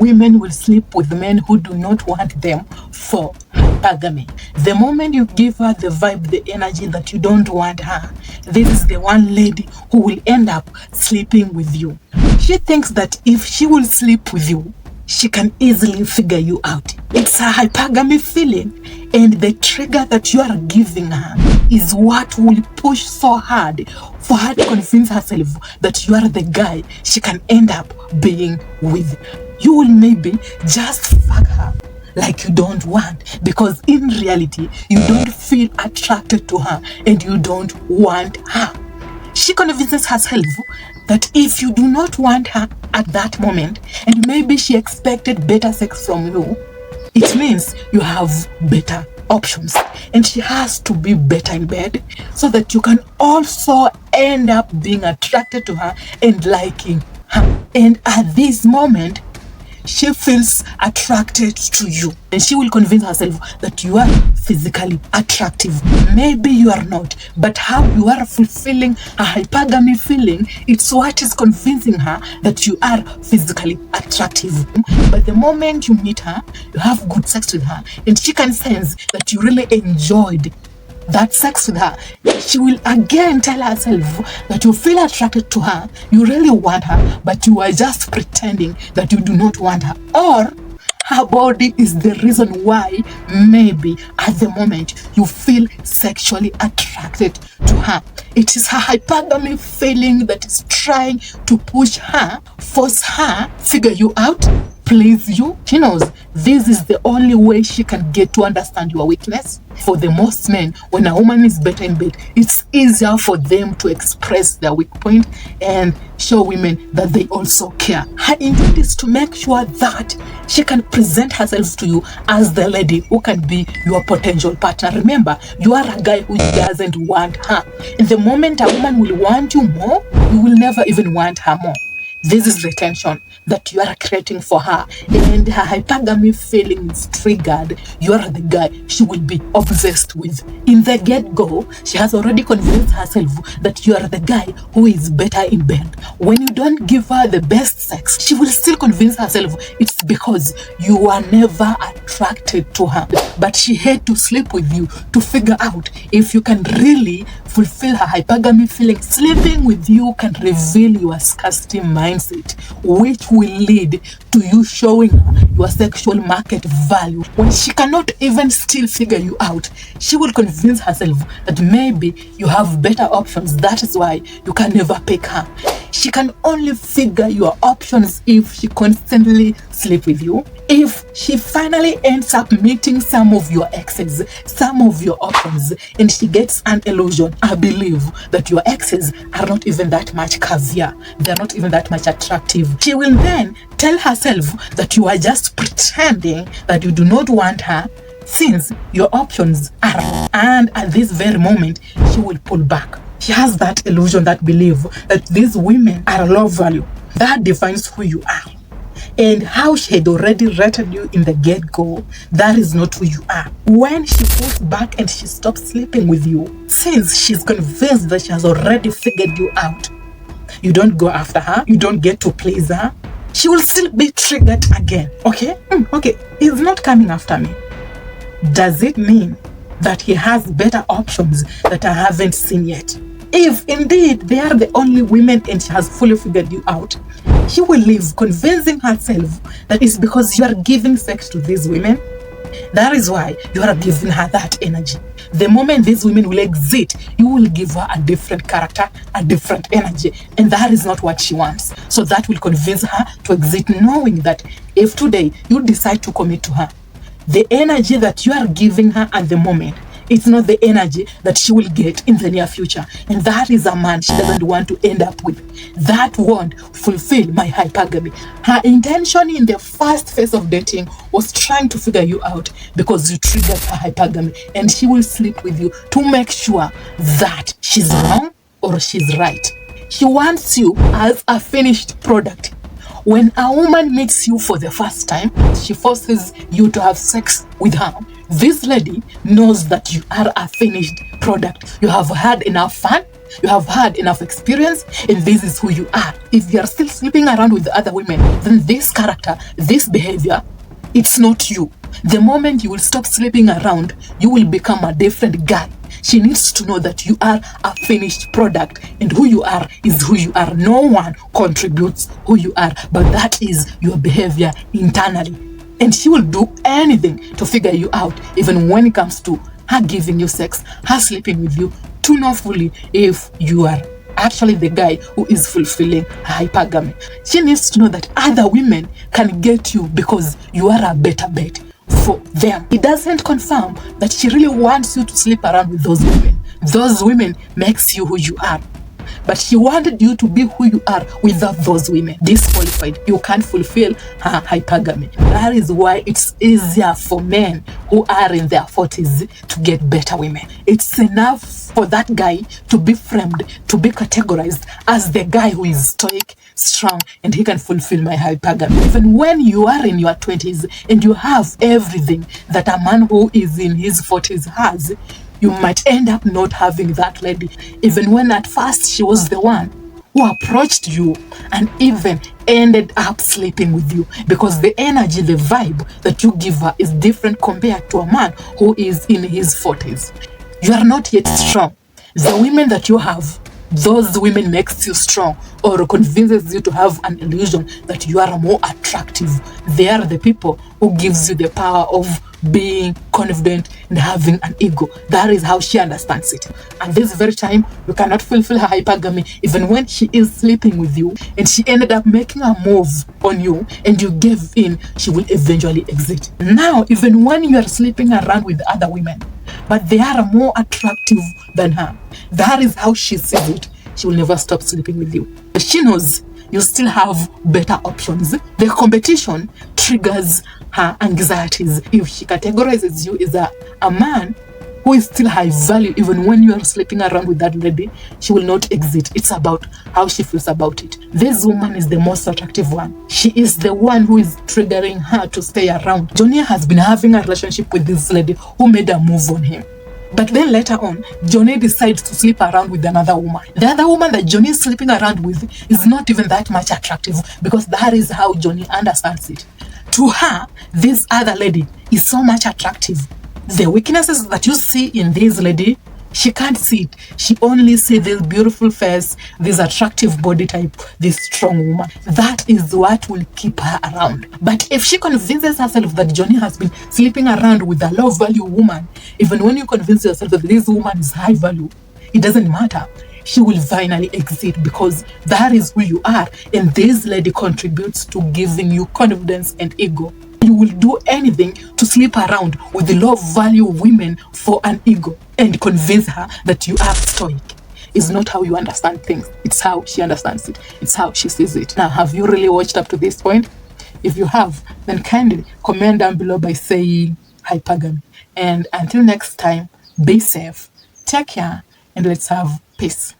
women will sleep with men who do not want them for hypergamy. The moment you give her the vibe, the energy that you don't want her, this is the one lady who will end up sleeping with you. She thinks that if she will sleep with you, she can easily figure you out. It's a hypergamy feeling, and the trigger that you are giving her is what will push so hard for her to convince herself that you are the guy she can end up being with. You will maybe just fuck her like you don't want, because in reality you don't feel attracted to her and you don't want her. She convinces herself that if you do not want her at that moment, and maybe she expected better sex from you, it means you have better options, and she has to be better in bed so that you can also end up being attracted to her and liking her. And at this moment, she feels attracted to you, and she will convince herself that you are physically attractive. Maybe you are not, but how you are fulfilling a hypergamy feeling, it's what is convincing her that you are physically attractive. But the moment you meet her, you have good sex with her, and she can sense that you really enjoyed that sex with her, she will again tell herself that you feel attracted to her, you really want her, but you are just pretending that you do not want her, or her body is the reason why maybe at the moment you feel sexually attracted to her. It is her hypergamy feeling that is trying to push her, force her, figure you out, please you. She knows this is the only way she can get to understand your weakness. For the most men, when a woman is better in bed, it's easier for them to express their weak point and show women that they also care. Her intent is to make sure that she can present herself to you as the lady who can be your potential partner. Remember, you are a guy who doesn't want her. And the moment a woman will want you more, you will never even want her more. This is the tension that you are creating for her, and her hypergamy feeling is triggered. You are the guy she will be obsessed with. In the get-go, she has already convinced herself that you are the guy who is better in bed. When you don't give her the best sex, she will still convince herself it's because you are never attracted to her. But she had to sleep with you to figure out if you can really fulfill her hypergamy feeling. Sleeping with you can reveal your scarcity mindset, which will lead to you showing her your sexual market value. When she cannot even still figure you out, she will convince herself that maybe you have better options. That is why you can never pick her. She can only figure your options if she constantly sleeps with you. If she finally ends up meeting some of your exes, some of your options, and she gets an illusion, I believe that your exes are not even that much caviar. They're not even that much attractive. She will then tell herself that you are just pretending that you do not want her, since your options are wrong. And at this very moment, she will pull back. She has that illusion, that belief that these women are low value. That defines who you are. And how she had already rated you in the get-go, that is not who you are. When she pulls back and she stops sleeping with you, since she's convinced that she has already figured you out, you don't go after her, you don't get to please her, she will still be triggered again. Okay? Okay, he's not coming after me. Does it mean that he has better options that I haven't seen yet? If indeed they are the only women and she has fully figured you out, she will leave convincing herself that it's because you are giving sex to these women. That is why you are giving her that energy. The moment these women will exit, you will give her a different character, a different energy, and that is not what she wants. So that will convince her to exit, knowing that if today you decide to commit to her, the energy that you are giving her at the moment, it's not the energy that she will get in the near future. And that is a man she doesn't want to end up with. That won't fulfill my hypergamy. Her intention in the first phase of dating was trying to figure you out because you triggered her hypergamy. And she will sleep with you to make sure that she's wrong or she's right. She wants you as a finished product. When a woman meets you for the first time, she forces you to have sex with her. This lady knows that you are a finished product. You have had enough fun. You have had enough experience, and this is who you are. If you are still sleeping around with other women, then this character, this behavior, it's not you. The moment you will stop sleeping around, you will become a different guy. She needs to know that you are a finished product, and who you are is who you are. No one contributes who you are, but that is your behavior internally. And she will do anything to figure you out, even when it comes to her giving you sex, her sleeping with you, to know fully if you are actually the guy who is fulfilling her hypergamy. She needs to know that other women can get you because you are a better bet for them. It doesn't confirm that she really wants you to sleep around with those women. Those women makes you who you are. But she wanted you to be who you are without those women. Disqualified. You can't fulfill her hypergamy. That is why it's easier for men who are in their 40s to get better women. It's enough for that guy to be framed, to be categorized as the guy who is stoic, strong, and he can fulfill my hypergamy. Even when you are in your 20s and you have everything that a man who is in his 40s has, you might end up not having that lady, even when at first she was the one who approached you and even ended up sleeping with you, because the energy, the vibe that you give her is different compared to a man who is in his 40s. You are not yet strong. The women that you have, those women makes you strong or convinces you to have an illusion that you are more attractive. They are the people who gives you the power of being confident and having an ego. That is how she understands it. And this very time, you cannot fulfill her hypergamy even when she is sleeping with you and she ended up making a move on you and you gave in, she will eventually exit. Now, even when you are sleeping around with other women, but they are more attractive than her, that is how she sees it. She will never stop sleeping with you. She knows you still have better options. The competition triggers her anxieties. If she categorizes you as a man who is still high value, even when you are sleeping around with that lady, she will not exit. It's about how she feels about it. This woman is the most attractive one. She is the one who is triggering her to stay around. Johnny has been having a relationship with this lady who made a move on him. But then later on, Johnny decides to sleep around with another woman. The other woman that Johnny is sleeping around with is not even that much attractive, because that is how Johnny understands it. To her, this other lady is so much attractive. The weaknesses that you see in this lady, she can't see it. She only sees this beautiful face, this attractive body type, this strong woman. That is what will keep her around. But if she convinces herself that Johnny has been sleeping around with a low value woman, even when you convince yourself that this woman is high value, it doesn't matter. She will finally exit, because that is who you are. And this lady contributes to giving you confidence and ego. You will do anything to sleep around with the low value women for an ego and convince her that you are stoic. It's not how you understand things. It's how she understands it. It's how she sees it. Now, have you really watched up to this point? If you have, then kindly comment down below by saying hypergamy. And until next time, be safe, take care, and let's have peace.